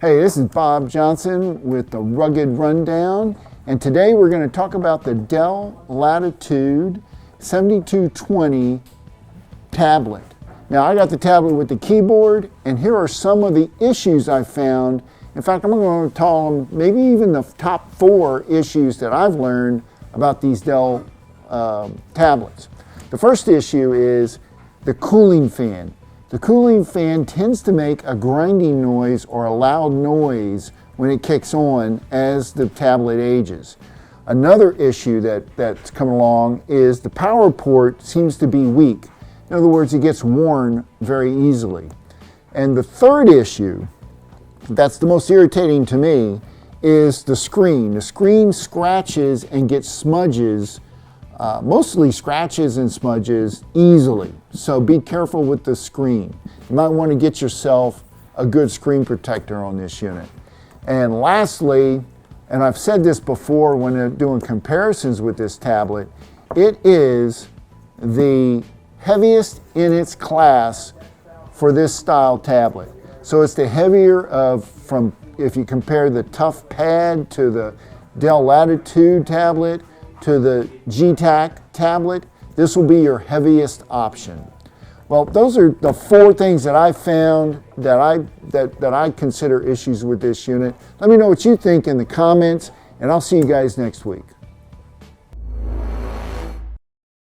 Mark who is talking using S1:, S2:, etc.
S1: Hey, this is Bob Johnson with the Rugged Rundown, and today we're going to talk about the Dell Latitude 7220 tablet. Now, I got the tablet with the keyboard, and here are some of the issues I found. In fact, I'm going to tell them maybe even the top 4 issues that I've learned about these Dell tablets. The first issue is the cooling fan. The cooling fan tends to make a grinding noise or a loud noise when it kicks on as the tablet ages. Another issue that's come along is the power port seems to be weak. In other words, it gets worn very easily. And the third issue, that's the most irritating to me, is the screen. The screen scratches and gets smudges, mostly scratches and smudges easily. So be careful with the screen. You might want to get yourself a good screen protector on this unit. And lastly, and I've said this before when doing comparisons with this tablet, it is the heaviest in its class for this style tablet. So it's the heavier if you compare the ToughPad to the Dell Latitude tablet to the Getac tablet, this will be your heaviest option. Well, those are the 4 things that I found that I consider issues with this unit. Let me know what you think in the comments, and I'll see you guys next week.